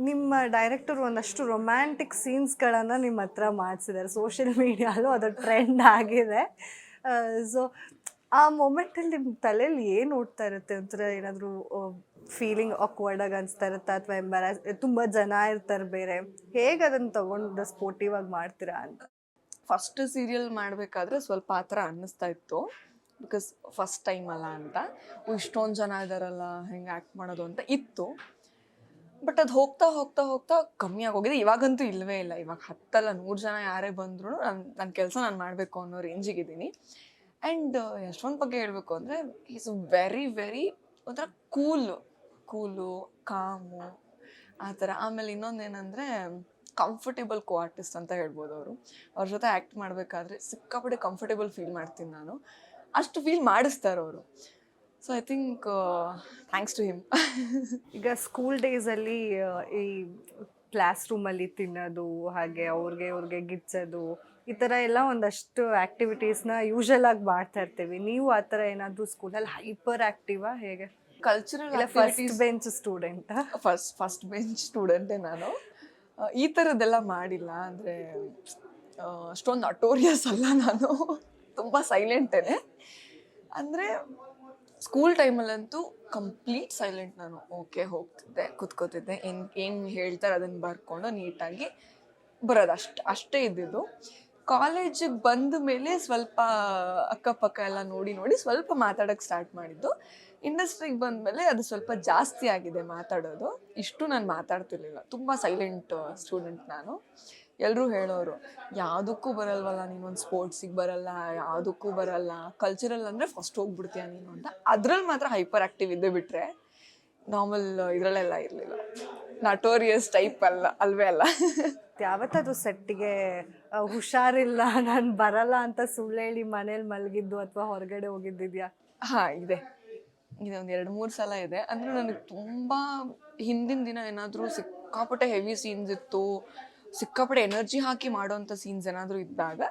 ನಿಮ್ಮ ಡೈರೆಕ್ಟರ್ ಒಂದಷ್ಟು ರೊಮ್ಯಾಂಟಿಕ್ ಸೀನ್ಸ್ಗಳನ್ನು ನಿಮ್ಮ ಹತ್ರ ಮಾಡಿಸಿದ್ದಾರೆ. ಸೋಷಿಯಲ್ ಮೀಡಿಯಾಲು ಅದು ಟ್ರೆಂಡ್ ಆಗಿದೆ. ಸೊ ಆ ಮೊಮೆಂಟಲ್ಲಿ ನಿಮ್ಮ ತಲೆಯಲ್ಲಿ ಏನು ಓಡ್ತಾ ಇರುತ್ತೆ? ಒಂಥರ ಏನಾದರೂ ಫೀಲಿಂಗ್ ಆಕ್ವರ್ಡಾಗಿ ಅನಿಸ್ತಾ ಇರುತ್ತಾ, ಅಥವಾ ಎಂಬಾರಸ್, ತುಂಬ ಜನ ಇರ್ತಾರೆ ಬೇರೆ, ಹೇಗೆ ಅದನ್ನು ತೊಗೊಂಡು ಸ್ಪೋರ್ಟಿವ್ ಆಗಿ ಮಾಡ್ತೀರಾ ಅಂತ? ಫಸ್ಟ್ ಸೀರಿಯಲ್ ಮಾಡಬೇಕಾದ್ರೆ ಸ್ವಲ್ಪ ಆ ಥರ ಅನ್ನಿಸ್ತಾ ಇತ್ತು, ಬಿಕಾಸ್ ಫಸ್ಟ್ ಟೈಮ್ ಅಲ್ಲ ಅಂತ. ಇಷ್ಟೊಂದು ಜನ ಇದ್ದಾರಲ್ಲ, ಹೆಂಗೆ ಆ್ಯಕ್ಟ್ ಮಾಡೋದು ಅಂತ ಇತ್ತು. ಬಟ್ ಅದು ಹೋಗ್ತಾ ಹೋಗ್ತಾ ಹೋಗ್ತಾ ಕಮ್ಮಿ ಆಗೋಗಿದೆ. ಇವಾಗಂತೂ ಇಲ್ಲವೇ ಇಲ್ಲ. ಇವಾಗ 10 ಅಲ್ಲ 100 ಜನ ಯಾರೇ ಬಂದ್ರು ನನ್ನ ಕೆಲಸ ನಾನು ಮಾಡಬೇಕು ಅನ್ನೋ ರೇಂಜಿಗಿದ್ದೀನಿ. ಆ್ಯಂಡ್ ಯಶ್ವಂತ್ ಬಗ್ಗೆ ಹೇಳಬೇಕು ಅಂದರೆ ಈಸ್ ವೆರಿ ವೆರಿ ಒಂಥರ ಕೂಲು ಕಾಮು ಆ ಥರ. ಆಮೇಲೆ ಇನ್ನೊಂದೇನೆಂದರೆ ಕಂಫರ್ಟೇಬಲ್ ಕೋ ಆರ್ಟಿಸ್ಟ್ ಅಂತ ಹೇಳ್ಬೋದು. ಅವ್ರ ಜೊತೆ ಆ್ಯಕ್ಟ್ ಮಾಡಬೇಕಾದ್ರೆ ಸಿಕ್ಕಾಪಟ್ಟೆ ಕಂಫರ್ಟೇಬಲ್ ಫೀಲ್ ಮಾಡ್ತೀನಿ ನಾನು. ಅಷ್ಟು ಫೀಲ್ ಮಾಡಿಸ್ತಾರೆ ಅವರು. So I think thanks to him. ಈಗ ಸ್ಕೂಲ್ ಡೇಸಲ್ಲಿ ಈ ಕ್ಲಾಸ್ ರೂಮಲ್ಲಿ ತಿನ್ನೋದು, ಹಾಗೆ ಅವ್ರಿಗೆ ಗಿಚ್ಚೋದು, ಈ ಥರ ಎಲ್ಲ ಒಂದಷ್ಟು ಆ್ಯಕ್ಟಿವಿಟೀಸ್ನ ಯೂಶಲ್ ಆಗಿ ಮಾಡ್ತಾ ಇರ್ತೀವಿ. ನೀವು ಆ ಥರ ಏನಾದರೂ ಸ್ಕೂಲಲ್ಲಿ ಹೈಪರ್ ಆ್ಯಕ್ಟಿವಾ ಹೇಗೆ? Cultural first bench student? First bench ಸ್ಟೂಡೆಂಟೇ ನಾನು. ಈ ಥರದ್ದೆಲ್ಲ ಮಾಡಿಲ್ಲ. ಅಂದರೆ ಅಷ್ಟೊಂದು ಅಟೋರಿಯಸ್ ಅಲ್ಲ ನಾನು, ತುಂಬ ಸೈಲೆಂಟೇನೆ. ಅಂದರೆ ಸ್ಕೂಲ್ ಟೈಮಲ್ಲಂತೂ ಕಂಪ್ಲೀಟ್ ಸೈಲೆಂಟ್ ನಾನು. ಓಕೆ, ಹೋಗ್ತಿದ್ದೆ, ಕೂತ್ಕೋತಿದ್ದೆ, ಏನು ಹೇಳ್ತಾರೆ ಅದನ್ನು ಬರ್ಕೊಂಡು ನೀಟಾಗಿ ಬರೋದು, ಅಷ್ಟೇ ಇದ್ದಿದ್ದು. ಕಾಲೇಜಿಗೆ ಬಂದ ಮೇಲೆ ಸ್ವಲ್ಪ ಅಕ್ಕಪಕ್ಕ ಎಲ್ಲ ನೋಡಿ ಸ್ವಲ್ಪ ಮಾತಾಡೋಕ್ಕೆ ಸ್ಟಾರ್ಟ್ ಮಾಡಿದ್ದು. ಇಂಡಸ್ಟ್ರಿಗೆ ಬಂದಮೇಲೆ ಅದು ಸ್ವಲ್ಪ ಜಾಸ್ತಿ ಆಗಿದೆ ಮಾತಾಡೋದು. ಇಷ್ಟು ನಾನು ಮಾತಾಡ್ತಿರ್ಲಿಲ್ಲ, ತುಂಬ ಸೈಲೆಂಟ್ ಸ್ಟೂಡೆಂಟ್ ನಾನು. ಎಲ್ಲರೂ ಹೇಳೋರು, ಯಾವುದಕ್ಕೂ ಬರಲ್ವಲ್ಲ ನೀನೊಂದು, ಸ್ಪೋರ್ಟ್ಸಿಗೆ ಬರಲ್ಲ, ಯಾವುದಕ್ಕೂ ಬರಲ್ಲ, ಕಲ್ಚರಲ್ ಅಂದರೆ ಫಸ್ಟ್ ಹೋಗ್ಬಿಡ್ತೀಯ ನೀನು ಅಂತ. ಅದ್ರಲ್ಲಿ ಮಾತ್ರ ಹೈಪರ್ ಆ್ಯಕ್ಟಿವ್ ಇದ್ದೇ ಬಿಟ್ಟರೆ ನಾರ್ಮಲ್ ಇದರಲ್ಲೆಲ್ಲ ಇರಲಿಲ್ಲ. ನಟೋರಿಯಸ್ ಟೈಪ್ ಅಲ್ವೇ ಅಲ್ಲ. ಯಾವತ್ತದು ಸೆಟ್ಟಿಗೆ ಹುಷಾರಿಲ್ಲ, ನಾನು ಬರಲ್ಲ ಅಂತ ಸುಳ್ಳು ಹೇಳಿ ಮನೇಲಿ ಮಲಗಿದ್ದು ಅಥವಾ ಹೊರಗಡೆ ಹೋಗಿದ್ದಿದ್ಯಾ? ಹಾಂ, ಇದೆ ಒಂದು 2-3 ಸಲ ಇದೆ. ಅಂದರೆ ನನಗೆ ತುಂಬ ಹಿಂದಿನ ದಿನ ಏನಾದರೂ ಸಿಕ್ಕಾಪಟ್ಟೆ ಹೆವಿ ಸೀನ್ಸ್ ಇತ್ತು, ಸಿಕ್ಕಾಪಟ್ಟೆ ಎನರ್ಜಿ ಹಾಕಿ ಮಾಡೋವಂಥ ಸೀನ್ಸ್ ಏನಾದರೂ ಇದ್ದಾಗ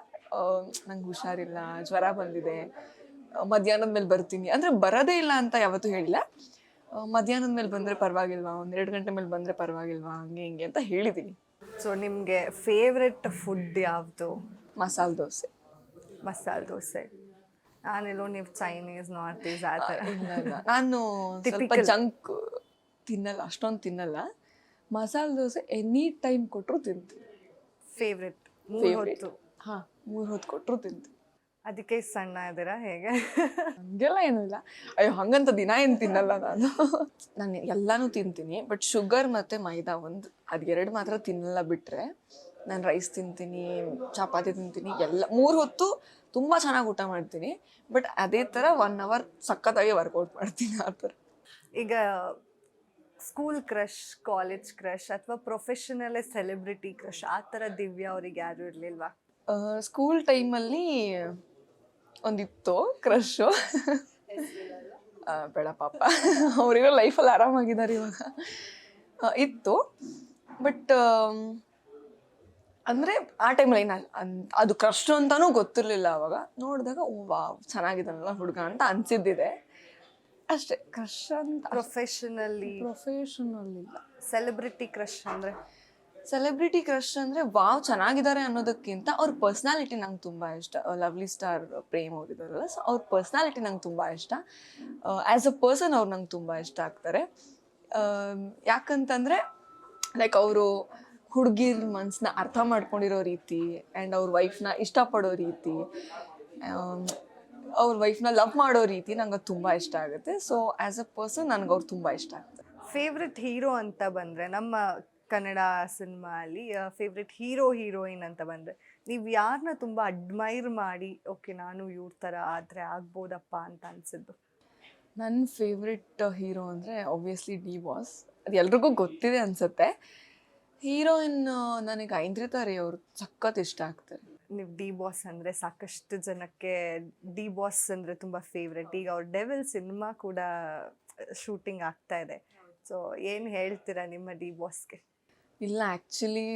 ನಂಗೆ ಹುಷಾರಿಲ್ಲ, ಜ್ವರ ಬಂದಿದೆ, ಮಧ್ಯಾಹ್ನದ ಮೇಲೆ ಬರ್ತೀನಿ ಅಂದರೆ ಬರೋದೇ ಇಲ್ಲ ಅಂತ ಯಾವತ್ತೂ ಹೇಳಿಲ್ಲ. ಮಧ್ಯಾಹ್ನದ ಮೇಲೆ ಬಂದರೆ ಪರವಾಗಿಲ್ವಾ, 1-2 ಗಂಟೆ ಮೇಲೆ ಬಂದರೆ ಪರವಾಗಿಲ್ವಾ, ಹಂಗೆ ಹಿಂಗೆ ಅಂತ ಹೇಳಿದ್ದೀನಿ. ಸೊ ನಿಮಗೆ ಫೇವ್ರೆಟ್ ಫುಡ್ ಯಾವುದು? ಮಸಾಲೆ ದೋಸೆ. ನಾನೆಲ್ಲೋ ನೀವು ಚೈನೀಸ್, ನಾರ್ತ್ ಈಸ್ ಆ ಥರ. ನಾನು ಸ್ವಲ್ಪ ಜಂಕ್ ತಿನ್ನಲ್ಲ, ಅಷ್ಟೊಂದು ತಿನ್ನಲ್ಲ. ಮಸಾಲೆ ದೋಸೆ ಎನಿ ಟೈಮ್ ಕೊಟ್ಟರು ತಿಂತೀನಿ. ಫೇವ್ರೆಟ್? ಹಾಂ, 3 ಹೊತ್ತು ಕೊಟ್ಟರು ತಿಂತೀನಿ. ಅದಕ್ಕೆ ಸಣ್ಣ ಇದ್ದೀರಾ ಹೇಗೆ? ಹಂಗೆಲ್ಲ ಏನೂ ಇಲ್ಲ. ಅಯ್ಯೋ, ಹಂಗಂತ ದಿನ ಏನು ತಿನ್ನಲ್ಲ ನಾನು ಎಲ್ಲನೂ ತಿಂತೀನಿ. ಬಟ್ ಶುಗರ್ ಮತ್ತು ಮೈದಾ ಅದು 2 ಮಾತ್ರ ತಿನ್ನಲ್ಲ. ಬಿಟ್ಟರೆ ನಾನು ರೈಸ್ ತಿಂತೀನಿ, ಚಪಾತಿ ತಿಂತೀನಿ, ಎಲ್ಲ 3 ಹೊತ್ತು ತುಂಬ ಚೆನ್ನಾಗಿ ಊಟ ಮಾಡ್ತೀನಿ. ಬಟ್ ಅದೇ ಥರ 1 ಅವರ್ ಸಖತ್ತಾಗಿ ವರ್ಕೌಟ್ ಮಾಡ್ತೀನಿ ಆ ಥರ. ಈಗ ಸ್ಕೂಲ್ ಕ್ರಶ್, ಕಾಲೇಜ್ ಕ್ರಶ್, ಅಥವಾ ಪ್ರೊಫೆಷನಲ್ಲೇ ಸೆಲೆಬ್ರಿಟಿ ಕ್ರಶ್, ಆ ಥರ ದಿವ್ಯಾ ಅವ್ರಿಗೆ ಯಾರು ಇರಲಿಲ್ವಾ? ಸ್ಕೂಲ್ ಟೈಮಲ್ಲಿ ಒಂದಿತ್ತು ಕ್ರಶ್ಶು. ಬೇಡ ಪಾಪ, ಅವರಿಗೂ ಲೈಫಲ್ಲಿ ಆರಾಮಾಗಿದ್ದಾರೆ ಇವಾಗ. ಇತ್ತು. ಬಟ್ ಅಂದರೆ ಆ ಟೈಮಲ್ಲಿ ಅದು ಕ್ರಶ್ ಅಂತಲೂ ಗೊತ್ತಿರಲಿಲ್ಲ. ಅವಾಗ ನೋಡಿದಾಗ ವಾವ್ ಚೆನ್ನಾಗಿದ್ದಾನಲ್ಲ ಹುಡುಗ ಅಂತ ಅನಿಸಿದ್ದಿದೆ ಅಷ್ಟೇ. ಕ್ರಶ್ ಅಂತ ಪ್ರೊಫೆಷನಲಿ ಇಲ್ಲ. ಸೆಲೆಬ್ರಿಟಿ ಕ್ರಶ್ ಅಂದರೆ ವಾವ್ ಚೆನ್ನಾಗಿದ್ದಾರೆ ಅನ್ನೋದಕ್ಕಿಂತ ಅವ್ರ ಪರ್ಸ್ನಾಲಿಟಿ ನಂಗೆ ತುಂಬ ಇಷ್ಟ. ಲವ್ಲಿ ಸ್ಟಾರ್ ಪ್ರೇಮ್ ಅವರಿದ್ದಾರಲ್ಲ, ಸೊ ಅವ್ರ ಪರ್ಸ್ನಾಲಿಟಿ ನಂಗೆ ತುಂಬ ಇಷ್ಟ. ಆ್ಯಸ್ ಅ ಪರ್ಸನ್ ಅವ್ರು ನಂಗೆ ತುಂಬ ಇಷ್ಟ ಆಗ್ತಾರೆ. ಯಾಕಂತಂದರೆ ಲೈಕ್ ಅವರು ಹುಡುಗಿರ ಮನಸ್ಸನ್ನ ಅರ್ಥ ಮಾಡ್ಕೊಂಡಿರೋ ರೀತಿ, ಆ್ಯಂಡ್ ಅವ್ರ ವೈಫ್ನ ಇಷ್ಟಪಡೋ ರೀತಿ, ಅವ್ರ ವೈಫ್ನ ಲವ್ ಮಾಡೋ ರೀತಿ ನಂಗೆ ಅದು ತುಂಬ ಇಷ್ಟ ಆಗುತ್ತೆ. ಸೊ ಆ್ಯಸ್ ಅ ಪರ್ಸನ್ ನನಗೆ ಅವ್ರು ತುಂಬ ಇಷ್ಟ ಆಗ್ತಾರೆ. ಫೇವ್ರೆಟ್ ಹೀರೋ ಅಂತ ಬಂದರೆ, ನಮ್ಮ ಕನ್ನಡ ಸಿನಿಮಾ ಅಲ್ಲಿ ಫೇವ್ರೆಟ್ ಹೀರೋಯಿನ್ ಅಂತ ಬಂದರೆ ನೀವು ಯಾರನ್ನ ತುಂಬ ಅಡ್ಮೈರ್ ಮಾಡಿ ಓಕೆ ನಾನು ಇವ್ರ ಥರ ಆದರೆ ಆಗ್ಬೋದಪ್ಪ ಅಂತ ಅನಿಸಿದ್ದು? ನನ್ನ ಫೇವ್ರೆಟ್ ಹೀರೋ ಅಂದರೆ ಆಬ್ವಿಯಸ್ಲಿ ಡಿ ಬಾಸ್. ಅದು ಎಲ್ರಿಗೂ ಗೊತ್ತಿದೆ ಅನಿಸುತ್ತೆ. ಹೀರೋಯಿನ್ ನನಗೆ ಐಂದ್ರಿತಾ ರೈ ಅವರು ಸಖತ್ ಇಷ್ಟ ಆಗ್ತಾರೆ. ನೀವು ಡಿ ಬಾಸ್ ಅಂದರೆ ಸಾಕಷ್ಟು ಜನಕ್ಕೆ ಡಿ ಬಾಸ್ ಅಂದರೆ ತುಂಬ ಫೇವ್ರೆಟ್. ಈಗ ಅವ್ರ ಡೆವಿಲ್ ಸಿನಿಮಾ ಕೂಡ ಶೂಟಿಂಗ್ ಆಗ್ತಾ ಇದೆ. ಸೊ ಏನು ಹೇಳ್ತೀರಾ ನಿಮ್ಮ ಡಿ ಬಾಸ್ಗೆ? ಇಲ್ಲ, ಆ್ಯಕ್ಚುಲಿ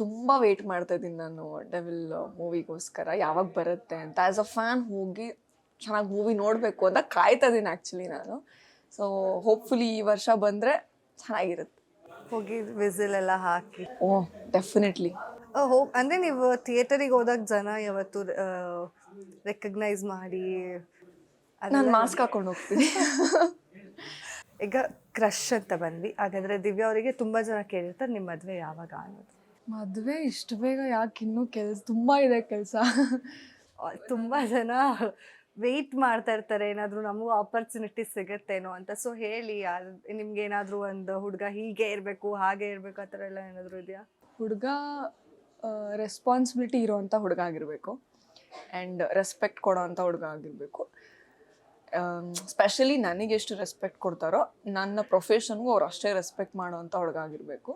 ತುಂಬ ವೆಯ್ಟ್ ಮಾಡ್ತಾ ಇದ್ದೀನಿ ನಾನು ಡೆವಿಲ್ ಮೂವಿಗೋಸ್ಕರ, ಯಾವಾಗ ಬರುತ್ತೆ ಅಂತ. ಆ್ಯಸ್ ಅ ಫ್ಯಾನ್ ಹೋಗಿ ಚೆನ್ನಾಗಿ ಮೂವಿ ನೋಡಬೇಕು ಅಂತ ಕಾಯ್ತಾ ಇದ್ದೀನಿ ಆ್ಯಕ್ಚುಲಿ ನಾನು. ಸೊ ಹೋಪ್ಫುಲಿ ಈ ವರ್ಷ ಬಂದರೆ ಚೆನ್ನಾಗಿರುತ್ತೆ. ಹೋಗಿ ವಿಸಿಲ್ ಎಲ್ಲ ಹಾಕಿ ಓ ಡೆಫಿನೆಟ್ಲಿ. ಅಂದರೆ ನೀವು ಥಿಯೇಟರಿಗೆ ಹೋದಾಗ ಜನ ಯಾವತ್ತು ರೆಕಗ್ನೈಸ್ ಮಾಡಿ ನಾನು ಮಾಸ್ಕ್ ಹಾಕೊಂಡು ಹೋಗ್ತೀನಿ. ಈಗ ಕ್ರಶ್ ಅಂತ ಬಂದ್ವಿ, ಹಾಗಾದರೆ ದಿವ್ಯಾ ಅವರಿಗೆ ತುಂಬ ಜನ ಕೇಳಿರ್ತಾರೆ ನಿಮ್ಮ ಮದುವೆ ಯಾವಾಗ ಅನ್ನೋದು. ಮದುವೆ ಇಷ್ಟು ಬೇಗ ಯಾಕೆ, ಇನ್ನೂ ಕೆಲಸ ತುಂಬ ಇದೆ ಕೆಲಸ. ತುಂಬ ಜನ ವೆಯ್ಟ್ ಮಾಡ್ತಾ ಇರ್ತಾರೆ ಏನಾದರೂ ನಮಗೂ ಆಪರ್ಚುನಿಟಿ ಸಿಗುತ್ತೇನೋ ಅಂತ. ಸೊ ಹೇಳಿ, ನಿಮ್ಗೆ ಏನಾದರೂ ಒಂದು ಹುಡುಗ ಹೀಗೆ ಇರಬೇಕು ಹಾಗೆ ಇರಬೇಕು ಆ ಥರ ಎಲ್ಲ ಏನಾದರೂ ಇದೆಯಾ? ಹುಡುಗ ರೆಸ್ಪಾನ್ಸಿಬಿಲಿಟಿ ಇರೋವಂಥ ಹುಡುಗ ಆಗಿರಬೇಕು ಆ್ಯಂಡ್ ರೆಸ್ಪೆಕ್ಟ್ ಕೊಡೋ ಅಂಥ ಹುಡುಗ ಆಗಿರಬೇಕು. ಸ್ಪೆಷಲಿ ನನಗೆ ಎಷ್ಟು ರೆಸ್ಪೆಕ್ಟ್ ಕೊಡ್ತಾರೋ ನನ್ನ ಪ್ರೊಫೆಷನ್ಗೂ ಅವ್ರು ಅಷ್ಟೇ ರೆಸ್ಪೆಕ್ಟ್ ಮಾಡೋವಂಥ ಹುಡುಗ ಆಗಿರಬೇಕು.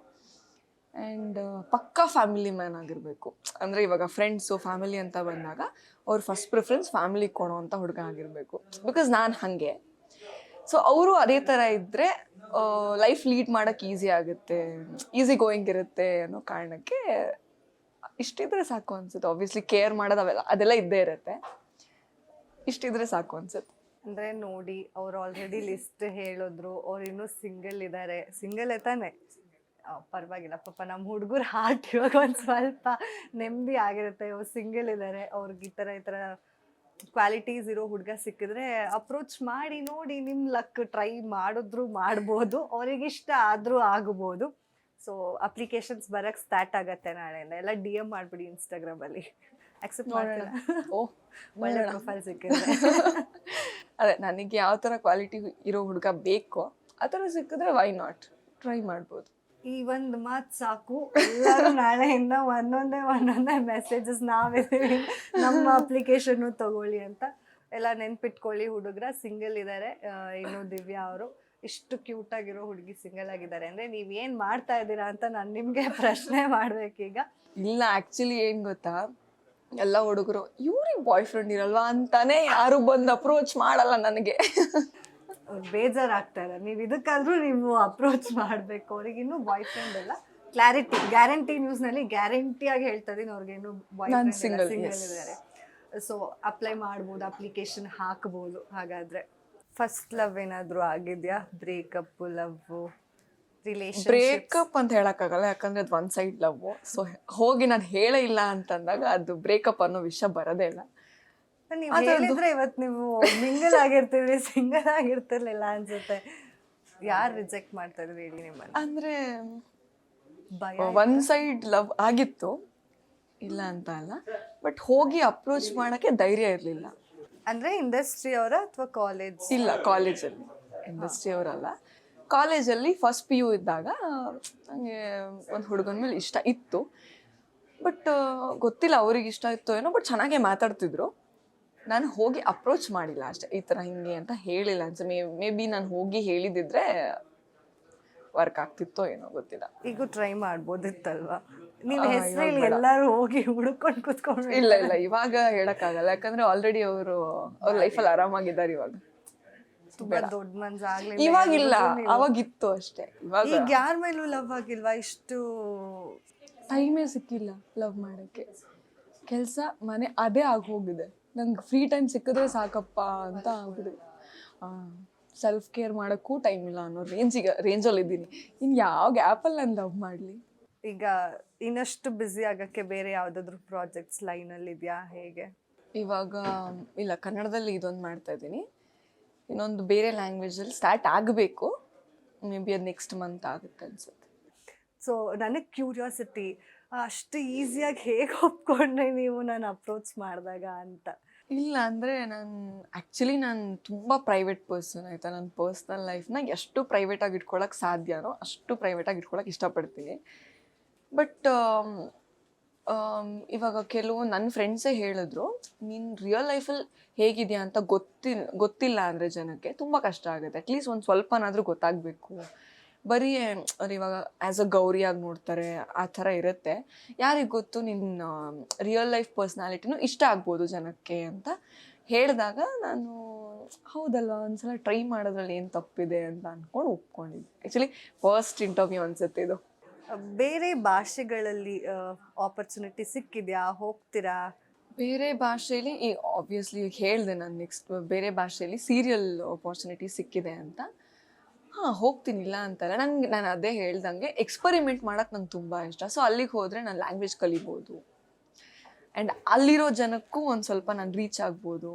ಆ್ಯಂಡ್ ಪಕ್ಕಾ ಫ್ಯಾಮಿಲಿ ಮ್ಯಾನ್ ಆಗಿರಬೇಕು. ಅಂದರೆ ಇವಾಗ ಫ್ರೆಂಡ್ಸು ಫ್ಯಾಮಿಲಿ ಅಂತ ಬಂದಾಗ ಅವ್ರ ಫಸ್ಟ್ ಪ್ರಿಫರೆನ್ಸ್ ಫ್ಯಾಮಿಲಿಗೆ ಕೊಡೋವಂಥ ಹುಡುಗ ಆಗಿರಬೇಕು. ಬಿಕಾಸ್ ನಾನು ಹಾಗೆ. ಸೊ ಅವರು ಅದೇ ಥರ ಇದ್ದರೆ ಲೈಫ್ ಲೀಡ್ ಮಾಡೋಕ್ಕೆ ಈಸಿ ಆಗುತ್ತೆ, ಈಸಿ ಗೋಯಿಂಗ್ ಇರುತ್ತೆ ಅನ್ನೋ ಕಾರಣಕ್ಕೆ ಇಷ್ಟಿದ್ರೆ ಸಾಕು ಅನ್ಸುತ್ತೆ. ಆಬ್ವಿಯಸ್ಲಿ ಕೇರ್ ಮಾಡೋದು ಅದೆಲ್ಲ ಇದ್ದೇ ಇರುತ್ತೆ. ಇಷ್ಟಿದ್ರೆ ಸಾಕು ಅನ್ಸುತ್ತೆ. ಅಂದರೆ ನೋಡಿ, ಅವ್ರು ಆಲ್ರೆಡಿ ಲಿಸ್ಟ್ ಹೇಳಿದ್ರು, ಅವ್ರು ಇನ್ನೂ ಸಿಂಗಲ್ ಇದ್ದಾರೆ. ಸಿಂಗಲ್ ತಾನೆ, ಪರವಾಗಿಲ್ಲ ಪಾಪ ನಮ್ಮ ಹುಡುಗರು ಹಾರ್ಟ್ ಇವಾಗ ಒಂದು ಸ್ವಲ್ಪ ನೆಮ್ಮದಿ ಆಗಿರುತ್ತೆ. ಅವ್ರು ಸಿಂಗಲ್ ಇದ್ದಾರೆ, ಅವ್ರಿಗೆ ಈ ಥರ ಕ್ವಾಲಿಟೀಸ್ ಇರೋ ಹುಡುಗ ಸಿಕ್ಕಿದ್ರೆ ಅಪ್ರೋಚ್ ಮಾಡಿ ನೋಡಿ. ನಿಮ್ಮ ಲಕ್ ಟ್ರೈ ಮಾಡಿದ್ರು ಮಾಡ್ಬೋದು, ಅವ್ರಿಗೆ ಇಷ್ಟ ಆದರೂ ಆಗ್ಬೋದು. ಸೊ ಅಪ್ಲಿಕೇಶನ್ಸ್ ಬರೋಕ್ಕೆ ಸ್ಟಾರ್ಟ್ ಆಗುತ್ತೆ ನಾಳೆಯಿಂದ. ಎಲ್ಲ DM ಮಾಡಿಬಿಡಿ ಇನ್ಸ್ಟಾಗ್ರಾಮಲ್ಲಿ. ಆಕ್ಸೆಪ್ಟ್ ಮಾಡೋಣ. ಒಳ್ಳೆ ಪ್ರೊಫೈಲ್ ಸಿಕ್ಕಿದ್ರೆ. ಅದೇ ನನಗೆ ಯಾವ ಥರ ಕ್ವಾಲಿಟಿ ಇರೋ ಹುಡುಗ ಬೇಕೋ ಆ ಥರ ಸಿಕ್ಕಿದ್ರೆ ವೈ ನಾಟ್ ಟ್ರೈ ಮಾಡ್ಬೋದು. ಈ ಒಂದು ಮಾತು ಸಾಕು. ಎಲ್ಲರೂ ನಾಳೆಯಿಂದ ಒಂದೊಂದೇ ಮೆಸೇಜಸ್ ನಾವಿದ್ದೀವಿ, ನಮ್ಮ ಅಪ್ಲಿಕೇಶನ್ನು ತಗೊಳ್ಳಿ ಅಂತ. ಎಲ್ಲ ನೆನ್ಪಿಟ್ಕೊಳ್ಳಿ, ಹುಡುಗರ ಸಿಂಗಲ್ ಇದ್ದಾರೆ. ಇನ್ನು ದಿವ್ಯಾ ಅವರು ಇಷ್ಟು ಕ್ಯೂಟಾಗಿರೋ ಹುಡುಗಿ ಸಿಂಗಲ್ ಆಗಿದ್ದಾರೆ ಅಂದರೆ ನೀವೇನು ಮಾಡ್ತಾ ಇದ್ದೀರಾ ಅಂತ ನಾನು ನಿಮಗೆ ಪ್ರಶ್ನೆ ಮಾಡಬೇಕೀಗ. ಇಲ್ಲ, ಆ್ಯಕ್ಚುಲಿ ಏನು ಗೊತ್ತಾ, ಎಲ್ಲ ಹುಡುಗರು ಇವ್ರಿಗೆ ಬಾಯ್ ಫ್ರೆಂಡ್ ಇರಲ್ವಾ ಅಂತಾನೆ ಯಾರು ಬಂದು ಅಪ್ರೋಚ್ ಮಾಡಲ್ಲ ನನಗೆ. ಬೇಜಾರಾಗ್ತಾರೆ. ನೀವು ಇದಕ್ಕಾದ್ರೂ ನೀವು ಅಪ್ರೋಚ್ ಮಾಡಬೇಕು. ಅವ್ರಿಗಿನ್ನೂ ಬಾಯ್ ಫ್ರೆಂಡ್ ಎಲ್ಲ ಕ್ಲಾರಿಟಿ, ಗ್ಯಾರಂಟಿ ನ್ಯೂಸ್ನಲ್ಲಿ ಗ್ಯಾರಂಟಿಯಾಗಿ ಹೇಳ್ತಾ ಇದೀನಿ, ಅವ್ರಿಗೇನು ಬಾಯ್ ಫ್ರೆಂಡ್ ಸಿಂಗಲ್ ಇದ್ದಾರೆ. ಸೊ ಅಪ್ಲೈ ಮಾಡ್ಬೋದು, ಅಪ್ಲಿಕೇಶನ್ ಹಾಕ್ಬೋದು. ಹಾಗಾದರೆ ಫಸ್ಟ್ ಲವ್ ಏನಾದರೂ ಆಗಿದೆಯಾ? Breakup, love, relation? ಬ್ರೇಕಪ್ ಅಂತ ಹೇಳೋಕ್ಕಾಗಲ್ಲ, ಯಾಕಂದರೆ ಅದು ಒನ್ ಸೈಡ್ ಲವ್. ಸೊ ಹೋಗಿ ನಾನು ಹೇಳೇ ಇಲ್ಲ ಅಂತಂದಾಗ ಅದು ಬ್ರೇಕಪ್ ಅನ್ನೋ ವಿಷಯ ಬರೋದೇ ಇಲ್ಲ. ನೀವು ಹೇಳಿದ್ರೆ ಇವತ್ತು ನೀವು ಮಿಂಗಲ್ ಆಗಿರ್ತೀವಿ, ಸಿಂಗಲ್ ಆಗಿರ್ತಿರ್ಲಿಲ್ಲ ಅನ್ಸುತ್ತೆ. ಯಾರು ರಿಜೆಕ್ಟ್ ಮಾಡ್ತಾ ಇದ್ರಿ ಹೇಳಿ ನಿಮ್ಮನ್ನು? ಅಂದರೆ ಒನ್ ಸೈಡ್ ಲವ್ ಆಗಿತ್ತು, ಇಲ್ಲ ಅಂತ ಅಲ್ಲ, ಬಟ್ ಹೋಗಿ ಅಪ್ರೋಚ್ ಮಾಡೋಕ್ಕೆ ಧೈರ್ಯ ಇರಲಿಲ್ಲ. ಅಂದರೆ ಇಂಡಸ್ಟ್ರಿ ಅವರ ಅಥವಾ ಕಾಲೇಜ್? ಇಲ್ಲ, ಕಾಲೇಜಲ್ಲಿ. ಇಂಡಸ್ಟ್ರಿ ಅವರಲ್ಲ, ಕಾಲೇಜಲ್ಲಿ ಫಸ್ಟ್ PU ಇದ್ದಾಗ ನನಗೆ ಒಂದು ಹುಡುಗನ ಮೇಲೆ ಇಷ್ಟ ಇತ್ತು. ಬಟ್ ಗೊತ್ತಿಲ್ಲ ಅವ್ರಿಗೆ ಇಷ್ಟ ಇತ್ತು ಏನೋ, ಬಟ್ ಚೆನ್ನಾಗೇ ಮಾತಾಡ್ತಿದ್ರು. ನಾನು ಹೋಗಿ ಅಪ್ರೋಚ್ ಮಾಡಿಲ್ಲ ಅಷ್ಟೇ, ಈ ಥರ ಹಿಂಗೆ ಅಂತ ಹೇಳಿಲ್ಲ ಅನ್ಸ. ಮೇ ಬಿ ನಾನು ಹೋಗಿ ಹೇಳಿದಿದ್ರೆ ವರ್ಕ್ ಆಗ್ತಿತ್ತೋ ಏನೋ, ಗೊತ್ತಿಲ್ಲ. ಈಗ ಟ್ರೈ ಮಾಡ್ಬೋದಿತ್ತಲ್ವಾ? ನೀವು ಹೆಸರಲ್ಲಿ ಎಲ್ಲರೂ ಹೋಗಿ ಹುಡುಕೊಂಡು ಕೂತ್ಕೊಂಡು. ಇಲ್ಲ, ಇವಾಗ ಹೇಳೋಕ್ಕಾಗಲ್ಲ, ಯಾಕಂದರೆ ಆಲ್ರೆಡಿ ಅವ್ರ ಲೈಫಲ್ಲಿ ಆರಾಮಾಗಿದ್ದಾರೆ ಇವಾಗ. ತುಂಬಾ ದೊಡ್ಡ ಮನ್ಸಾಗ್ಲಿ. ಇವಾಗಿಲ್ಲ, ಅವಾಗಿತ್ತು ಅಷ್ಟೇ. ಇವಾಗ ಈಗ ಯಾರ ಮೇಲೂ ಲವ್ ಆಗಿಲ್ವಾ? ಇಷ್ಟು ಟೈಮೇ ಸಿಕ್ಕಿಲ್ಲ ಲವ್ ಮಾಡೋಕ್ಕೆ. ಕೆಲಸ, ಮನೆ ಅದೇ ಆಗೋಗಿದೆ. ನಂಗೆ ಫ್ರೀ ಟೈಮ್ ಸಿಕ್ಕಿದ್ರೆ ಸಾಕಪ್ಪ ಅಂತ ಆಗ್ಬಿಡಿದೆ. ಸೆಲ್ಫ್ ಕೇರ್ ಮಾಡೋಕ್ಕೂ ಟೈಮ್ ಇಲ್ಲ ಅನ್ನೋ ರೇಂಜಲ್ಲಿ ಇದ್ದೀನಿ. ಇನ್ನು ಯಾವ ಗ್ಯಾಪಲ್ಲಿ ನಾನು ಲವ್ ಮಾಡಲಿ? ಈಗ ಇನ್ನಷ್ಟು ಬ್ಯುಸಿ ಆಗೋಕ್ಕೆ ಬೇರೆ ಯಾವುದಾದ್ರೂ ಪ್ರಾಜೆಕ್ಟ್ಸ್ ಲೈನಲ್ಲಿ ಇದೆಯಾ, ಹೇಗೆ? ಇವಾಗ ಇಲ್ಲ, ಕನ್ನಡದಲ್ಲಿ ಇದೊಂದು ಮಾಡ್ತಾ ಇದ್ದೀನಿ. ಇನ್ನೊಂದು ಬೇರೆ ಲ್ಯಾಂಗ್ವೇಜಲ್ಲಿ ಸ್ಟಾರ್ಟ್ ಆಗಬೇಕು. ಮೇ ಬಿ ಅದು ನೆಕ್ಸ್ಟ್ ಮಂತ್ ಆಗುತ್ತೆ ಅನ್ಸುತ್ತೆ. ಸೊ ನನಗೆ ಕ್ಯೂರಿಯಾಸಿಟಿ, ಅಷ್ಟು ಈಸಿಯಾಗಿ ಹೇಗೆ ಒಪ್ಕೊಂಡ್ರೆ ನೀವು ನಾನು ಅಪ್ರೋಚ್ ಮಾಡಿದಾಗ ಅಂತ? ಇಲ್ಲ, ಅಂದರೆ ನಾನು ತುಂಬ ಪ್ರೈವೇಟ್ ಪರ್ಸನ್ ಆಯಿತಾ. ನನ್ನ ಪರ್ಸ್ನಲ್ ಲೈಫ್ನ ಎಷ್ಟು ಪ್ರೈವೇಟಾಗಿ ಇಟ್ಕೊಳಕ್ಕೆ ಸಾಧ್ಯನೋ ಅಷ್ಟು ಪ್ರೈವೇಟಾಗಿ ಇಟ್ಕೊಳಕ್ಕೆ ಇಷ್ಟಪಡ್ತೀನಿ. ಬಟ್ ಇವಾಗ ಕೆಲವು ನನ್ನ ಫ್ರೆಂಡ್ಸೇ ಹೇಳಿದ್ರು, ನೀನು ರಿಯಲ್ ಲೈಫಲ್ಲಿ ಹೇಗಿದೆಯಾ ಅಂತ ಗೊತ್ತಿಲ್ಲ ಅಂದರೆ ಜನಕ್ಕೆ ತುಂಬ ಕಷ್ಟ ಆಗುತ್ತೆ. ಅಟ್ಲೀಸ್ಟ್ ಒಂದು ಸ್ವಲ್ಪನಾದರೂ ಗೊತ್ತಾಗಬೇಕು. ಬರೀ ಇವಾಗ ಆ್ಯಸ್ ಅ ಗೌರಿಯಾಗಿ ನೋಡ್ತಾರೆ, ಆ ಥರ ಇರುತ್ತೆ. ಯಾರಿಗೆ ಗೊತ್ತು ನಿನ್ನ ರಿಯಲ್ ಲೈಫ್ ಪರ್ಸ್ನಾಲಿಟಿನೂ ಇಷ್ಟ ಆಗ್ಬೋದು ಜನಕ್ಕೆ ಅಂತ ಹೇಳಿದಾಗ ನಾನು ಹೌದಲ್ವ, ಒಂದ್ಸಲ ಟ್ರೈ ಮಾಡೋದ್ರಲ್ಲಿ ಏನು ತಪ್ಪಿದೆ ಅಂತ ಅಂದ್ಕೊಂಡು ಒಪ್ಕೊಂಡಿದ್ದೆ. ಆ್ಯಕ್ಚುಲಿ ಫಸ್ಟ್ ಇಂಟರ್ವ್ಯೂ ಅನ್ಸುತ್ತೆ ಇದು. ಬೇರೆ ಭಾಷೆಗಳಲ್ಲಿ ಆಪರ್ಚುನಿಟಿ ಸಿಕ್ಕಿದೆಯಾ? ಹೋಗ್ತೀರಾ? ಬೇರೆ ಭಾಷೆಯಲ್ಲಿ ಈಗ ಆಬ್ವಿಯಸ್ಲಿ ಹೇಳಿದೆ ನಾನು, ನೆಕ್ಸ್ಟ್ ಬೇರೆ ಭಾಷೆಯಲ್ಲಿ ಸೀರಿಯಲ್ ಆಪರ್ಚುನಿಟಿ ಸಿಕ್ಕಿದೆ ಅಂತ. ಹಾಂ ಹೋಗ್ತೀನಿ, ಇಲ್ಲ ಅಂತಲ್ಲ. ನಾನು ಅದೇ ಹೇಳ್ದಂಗೆ ಎಕ್ಸ್ಪರಿಮೆಂಟ್ ಮಾಡೋಕ್ಕೆ ನಂಗೆ ತುಂಬ ಇಷ್ಟ. ಸೊ ಅಲ್ಲಿಗೆ ಹೋದರೆ ನಾನು ಲ್ಯಾಂಗ್ವೇಜ್ ಕಲಿಬೋದು ಆ್ಯಂಡ್ ಅಲ್ಲಿರೋ ಜನಕ್ಕೂ ಒಂದು ಸ್ವಲ್ಪ ನಾನು ರೀಚ್ ಆಗ್ಬೋದು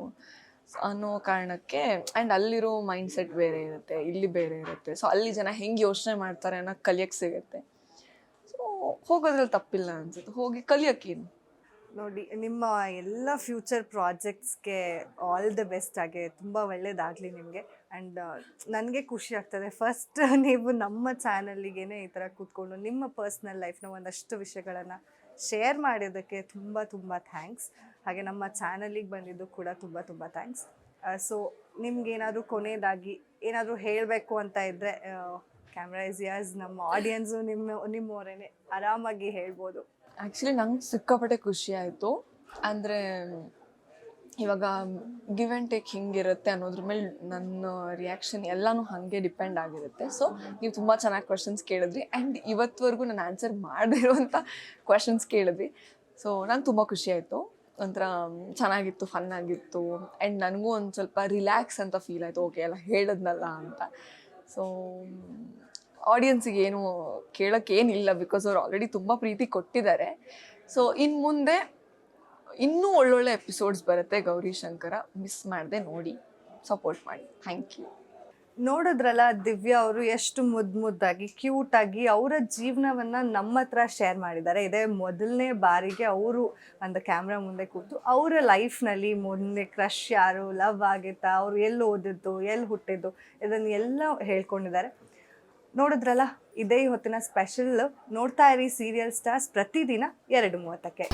ಅನ್ನೋ ಕಾರಣಕ್ಕೆ. ಆ್ಯಂಡ್ ಅಲ್ಲಿರೋ ಮೈಂಡ್ಸೆಟ್ ಬೇರೆ ಇರುತ್ತೆ, ಇಲ್ಲಿ ಬೇರೆ ಇರುತ್ತೆ. ಸೊ ಅಲ್ಲಿ ಜನ ಹೆಂಗೆ ಯೋಚನೆ ಮಾಡ್ತಾರೆ ಅನ್ನೋದು ಕಲಿಯೋಕ್ಕೆ ಸಿಗುತ್ತೆ. ಸೊ ಹೋಗೋದ್ರಲ್ಲಿ ತಪ್ಪಿಲ್ಲ ಅನ್ಸುತ್ತೆ, ಹೋಗಿ ಕಲಿಯೋಕ್ಕೇನು. ನೋಡಿ, ನಿಮ್ಮ ಎಲ್ಲ ಫ್ಯೂಚರ್ ಪ್ರಾಜೆಕ್ಟ್ಸ್ಗೆ ಆಲ್ ದ ಬೆಸ್ಟ್ ಆಗಿ ತುಂಬ ಒಳ್ಳೇದಾಗಲಿ ನಿಮಗೆ. ಆ್ಯಂಡ್ ನನಗೆ ಖುಷಿ ಆಗ್ತದೆ, ಫಸ್ಟ್ ನೀವು ನಮ್ಮ ಚಾನಲ್ಲಿಗೇ ಈ ಥರ ಕೂತ್ಕೊಂಡು ನಿಮ್ಮ ಪರ್ಸ್ನಲ್ ಲೈಫ್ನ ಒಂದಷ್ಟು ವಿಷಯಗಳನ್ನು ಶೇರ್ ಮಾಡಿದ್ದಕ್ಕೆ ತುಂಬ ತುಂಬ ಥ್ಯಾಂಕ್ಸ್. ಹಾಗೆ ನಮ್ಮ ಚಾನಲಿಗೆ ಬಂದಿದ್ದು ಕೂಡ ತುಂಬ ತುಂಬ ಥ್ಯಾಂಕ್ಸ್. ಸೊ ನಿಮ್ಗೇನಾದರೂ ಕೊನೆಯದಾಗಿ ಏನಾದರೂ ಹೇಳಬೇಕು ಅಂತ ಇದ್ದರೆ, ಕ್ಯಾಮ್ರಾ ಇಸ್ ಯರ್ಸ್. ನಮ್ಮ ಆಡಿಯನ್ಸು ನಿಮ್ಮವರೇ, ಆರಾಮಾಗಿ ಹೇಳ್ಬೋದು. ಆ್ಯಕ್ಚುಲಿ ನಂಗೆ ಸಿಕ್ಕಾಪಟ್ಟೆ ಖುಷಿ ಆಯಿತು. ಅಂದರೆ ಇವಾಗ ಗಿವ್ ಆ್ಯಂಡ್ ಟೇಕ್ ಹಿಂಗಿರುತ್ತೆ ಅನ್ನೋದ್ರ ಮೇಲೆ ನನ್ನ ರಿಯಾಕ್ಷನ್ ಎಲ್ಲನೂ ಹಾಗೆ ಡಿಪೆಂಡ್ ಆಗಿರುತ್ತೆ. ಸೊ ನೀವು ತುಂಬ ಚೆನ್ನಾಗಿ ಕ್ವೆಶನ್ಸ್ ಕೇಳಿದ್ರಿ ಆ್ಯಂಡ್ ಇವತ್ತುವರೆಗೂ ನಾನು ಆನ್ಸರ್ ಮಾಡದೇ ಇರುವಂಥ ಕ್ವೆಶನ್ಸ್ ಕೇಳಿದ್ರಿ. ಸೊ ನಂಗೆ ತುಂಬ ಖುಷಿ ಆಯಿತು, ಒಂಥರ ಚೆನ್ನಾಗಿತ್ತು, ಫನ್ ಆಗಿತ್ತು. ಆ್ಯಂಡ್ ನನಗೂ ಒಂದು ಸ್ವಲ್ಪ ರಿಲ್ಯಾಕ್ಸ್ ಅಂತ ಫೀಲ್ ಆಯಿತು, ಓಕೆ ಎಲ್ಲ ಹೇಳಿದ್ನಲ್ಲ ಅಂತ. ಸೊ ಆಡಿಯನ್ಸಿಗೆ ಏನು ಕೇಳೋಕ್ಕೇನಿಲ್ಲ, ಬಿಕಾಸ್ ಅವ್ರು ಆಲ್ರೆಡಿ ತುಂಬ ಪ್ರೀತಿ ಕೊಟ್ಟಿದ್ದಾರೆ. ಸೊ ಇನ್ನು ಮುಂದೆ ಇನ್ನೂ ಒಳ್ಳೊಳ್ಳೆ ಎಪಿಸೋಡ್ಸ್ ಬರುತ್ತೆ ಗೌರಿ ಶಂಕರ, ಮಿಸ್ ಮಾಡದೆ ನೋಡಿ, ಸಪೋರ್ಟ್ ಮಾಡಿ. Thank you. ನೋಡಿದ್ರಲ್ಲ, ದಿವ್ಯಾ ಅವರು ಎಷ್ಟು ಮುದ್ದಾಗಿ ಕ್ಯೂಟಾಗಿ ಅವರ ಜೀವನವನ್ನು ನಮ್ಮ ಹತ್ರ ಶೇರ್ ಮಾಡಿದ್ದಾರೆ. ಇದೇ ಮೊದಲನೇ ಬಾರಿಗೆ ಅವರು ಒಂದು ಕ್ಯಾಮ್ರಾ ಮುಂದೆ ಕೂತು ಅವರ ಲೈಫ್ನಲ್ಲಿ ಮುಂದೆ ಕ್ರಶ್ ಯಾರು, ಲವ್ ಆಗಿತ್ತಾ, ಅವರು ಎಲ್ಲಿ ಓದಿದ್ದು, ಎಲ್ಲಿ ಹುಟ್ಟಿದ್ದು, ಇದನ್ನು ಎಲ್ಲ ಹೇಳ್ಕೊಂಡಿದ್ದಾರೆ. ನೋಡಿದ್ರಲ್ಲ, ಇದೇ ಹೊತ್ತಿನ ಸ್ಪೆಷಲ್. ನೋಡ್ತಾ ಇರಿ ಸೀರಿಯಲ್ ಸ್ಟಾರ್ಸ್ ಪ್ರತಿದಿನ 2:30ಕ್ಕೆ.